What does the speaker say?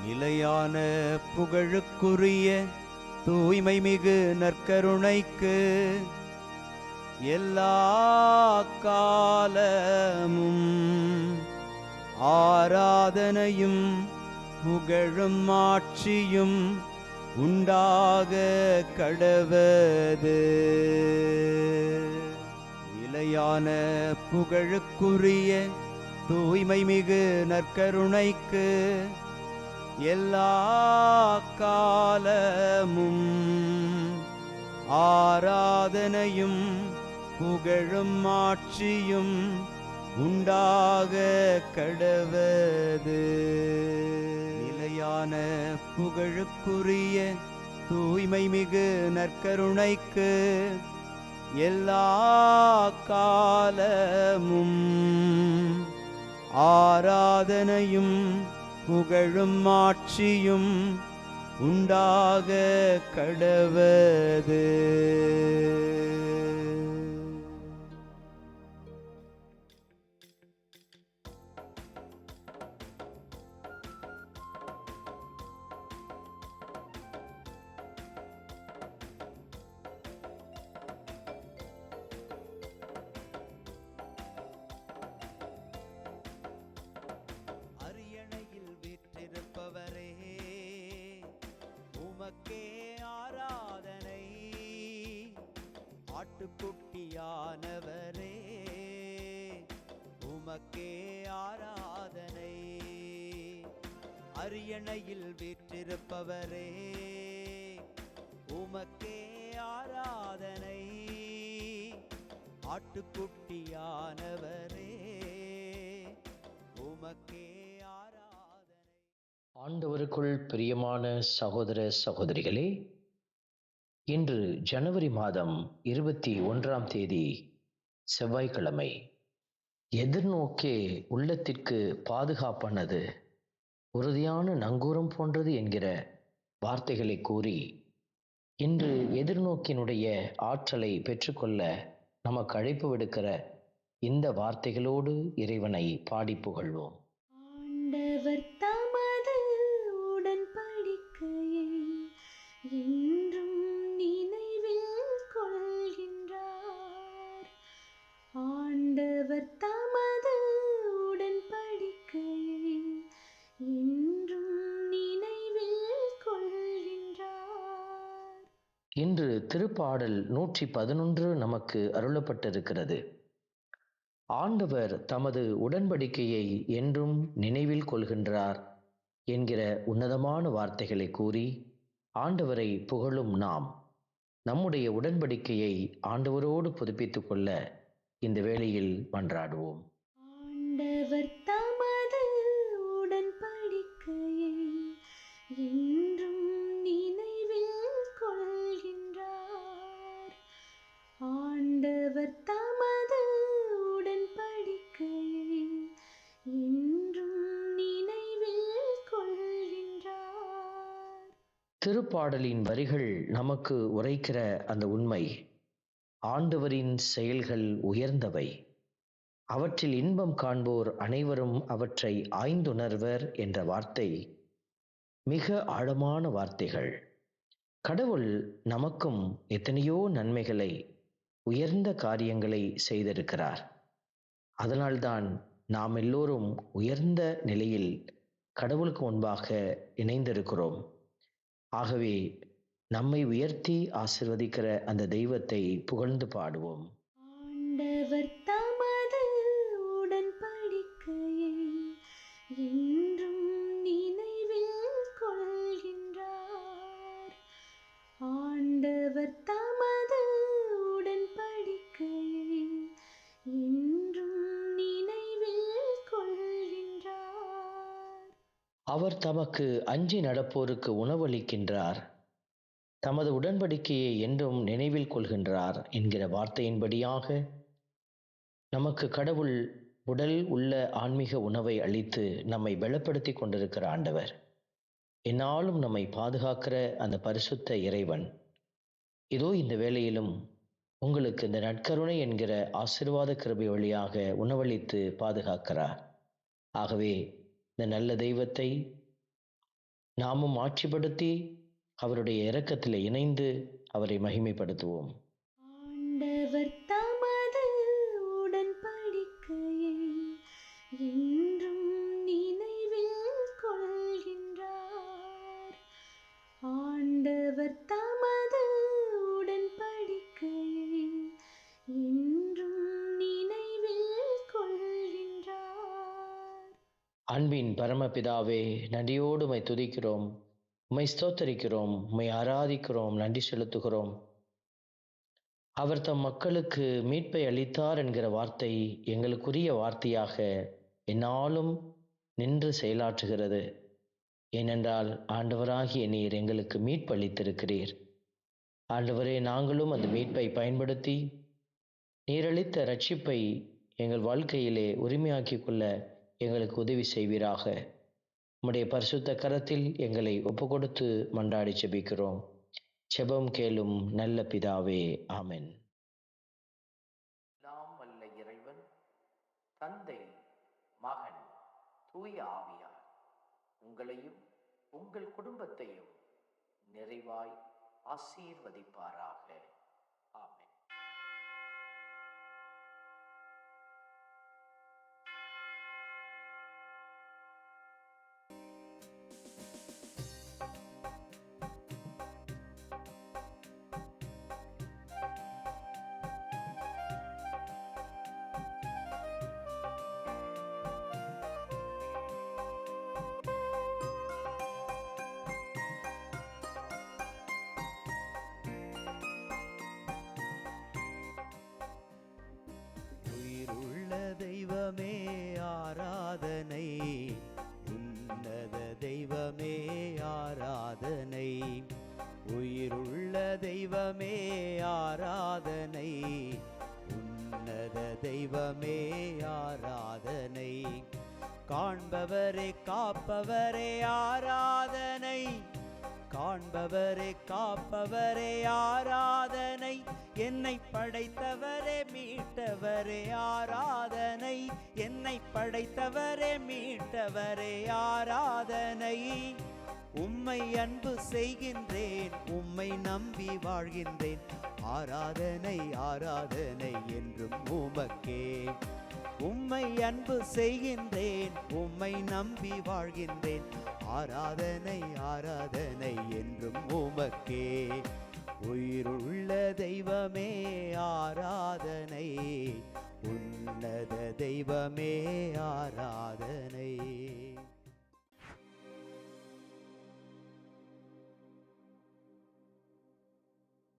நிலையான புகழுக்குரிய தூய்மை மிகு நற்கருணைக்கு எல்லா காலமும் ஆராதனையும் புகழும் ஆட்சியும் உண்டாக கடவது. நிலையான புகழுக்குரிய தூய்மை மிகு நற்கருணைக்கு எல்லா காலமும் ஆராதனையும் புகழும் ஆட்சியும் உண்டாக கடவது. நிலையான புகழுக்குரிய தூய்மை மிகு நற்கருணைக்கு எல்லா காலமும் ஆராதனையும் புகழும் ஆட்சியும் உண்டாக கடவது. அரியணையில் வீற்றிருப்பவரே, உமக்கே ஆராதனை. ஆட்டுக்குட்டியானவரே, உமக்கே ஆராதனை. அரியணையில் வீற்றிருப்பவரே, உமக்கே ஆராதனை. ஆட்டுக்குட்டியானவரே, உமக்கே ஆராதனை. ஆண்டவருக்குள் பிரியமான சகோதர சகோதரிகளே, இன்று ஜனவரி மாதம் 21ஆம் தேதி செவ்வாய்க்கிழமை. எதிர்நோக்கே உள்ளத்திற்கு பாதுகாப்பானது, உறுதியான நங்கூரம் போன்றது என்கிற வார்த்தைகளை கூறி இன்று எதிர்நோக்கினுடைய ஆற்றலை பெற்றுக்கொள்ள நமக்கு அழைப்பு விடுக்கிற இந்த வார்த்தைகளோடு இறைவனை பாடி புகழ்வோம். ஆண்டவர் தமது உடன்படிக்கையை என்றும் நினைவில் கொள்கின்றார். ஆண்டவர் தமது உடன்படிக்கையை என்றும் நினைவில் கொள்கின்றார். இன்று திருப்பாடல் 111 நமக்கு அருளப்பட்டிருக்கிறது. ஆண்டவர் தமது உடன்படிக்கையை என்றும் நினைவில் கொள்கின்றார் என்கிற உன்னதமான வார்த்தைகளை கூறி ஆண்டவரை புகழும் நாம் நம்முடைய உடன்படிக்கையை ஆண்டவரோடு புதுப்பித்துக் கொள்ள இந்த வேளையில் மன்றாடுவோம். ஆண்டவர் தமது உடன்படிக்கையை என்றும் நினைவில் கொள்கின்றார். ஆண்டவர் தமது உடன்படிக்கையை என்றும் நினைவில் கொள்கின்றார். திருப்பாடலின் வரிகள் நமக்கு உரைக்கிற அந்த உண்மை, ஆண்டவரின் செயல்கள் உயர்ந்தவை, அவற்றில் இன்பம் காண்போர் அனைவரும் அவற்றை ஆய்ந்துணர்வர் என்ற வார்த்தை மிக ஆழமான வார்த்தைகள். கடவுள் நமக்கும் எத்தனையோ நன்மைகளை, உயர்ந்த காரியங்களை செய்திருக்கிறார். அதனால்தான் நாம் எல்லோரும் உயர்ந்த நிலையில் கடவுளுக்கு முன்பாக இணைந்திருக்கிறோம். ஆகவே நம்மை உயர்த்தி ஆசீர்வதிக்கிற அந்த தெய்வத்தை புகழ்ந்து பாடுவோம். ஆண்டவர் தமது உடன்படிக்கையை என்றும் நினைவில் கொள்கின்றார். ஆண்டவர் தமது உடன்படிக்கையை என்றும் நினைவில் கொள்கின்றார். அவர் தமக்கு அஞ்சி நடப்போருக்கு உணவளிக்கின்றார், தமது உடன்படிக்கையை என்றும் நினைவில் கொள்கின்றார் என்கிற வார்த்தையின்படியாக நமக்கு கடவுள் உடல் உள்ள ஆன்மீக உணவை அளித்து நம்மை பலப்படுத்தி கொண்டிருக்கிற ஆண்டவர், எந்நாளும் நம்மை பாதுகாக்கிற அந்த பரிசுத்த இறைவன் இதோ இந்த வேளையிலும் உங்களுக்கு இந்த நற்கருணை என்கிற ஆசீர்வாத கிருபை வழியாக உணவளித்து பாதுகாக்கிறார். ஆகவே இந்த நல்ல தெய்வத்தை நாமும் ஆட்சிப்படுத்தி அவருடைய இரக்கத்தில் இணைந்து அவரை மகிமைப்படுத்துவோம். ஆண்டவர் தமது உடன்படிக்கையை என்றும் நினைவில் கொள்கின்றார். ஆண்டவர் தமது உடன்படிக்கையை என்றும் நினைவில் கொள்கின்றார். அன்பின் பரமபிதாவே, நன்றியோடு உம்மை துதிக்கிறோம், உம்மை ஸ்தோத்தரிக்கிறோம், உம்மை ஆராதிக்கிறோம், நன்றி செலுத்துகிறோம். அவர் தம் மக்களுக்கு மீட்பை அளித்தார் என்கிற வார்த்தை எங்களுக்குரிய வார்த்தையாக எந்நாளும் நின்று செயலாற்றுகிறது. ஏனென்றால் ஆண்டவராகிய நீர் எங்களுக்கு மீட்பு அளித்திருக்கிறீர். ஆண்டவரே, நாங்களும் அந்த மீட்பை பயன்படுத்தி நீரளித்த இரட்சிப்பை எங்கள் வாழ்க்கையிலே உரிமையாக்கிக் கொள்ள எங்களுக்கு உதவி செய்வீராக. உம்முடைய பரிசுத்த கரத்தில் எங்களை ஒப்புக்கொடுத்து மன்றாடி ஜெபிக்கிறோம். ஜெபம் கேளும் நல்ல பிதாவே, ஆமென். எல்லாம் வல்ல இறைவன், தந்தை, மகன், தூய ஆவியார் உங்களையும் உங்கள் குடும்பத்தையும் நிறைவாய் ஆசீர்வதிப்பாராக. ஆமென். உயிருள்ள தெய்வமே ஆராதனை, உன்னத தெய்வமே ஆராதனை. உயிருள்ள தெய்வமே ஆராதனை, உன்னத தெய்வமே ஆராதனை. காண்பவரே காப்பவரே ஆராதனை, காண்பவரே காப்பவரே ஆராதனை. என்னை படைத்தவரே மீட்டவரே ஆராதனை, என்னை படைத்தவரே மீட்டவரே ஆராதனை. உம்மை அன்பு செய்கின்றேன், உம்மை நம்பி வாழ்கின்றேன். ஆராதனை ஆராதனை என்றும் உமக்கே. உம்மை அன்பு செய்கின்றேன், உம்மை நம்பி வாழ்கின்றேன். ஆராதனை ஆராதனை என்றும் உமக்கே. உயிருள்ள தெய்வமே ஆராதனை, உன்னத தெய்வமே ஆராதனை.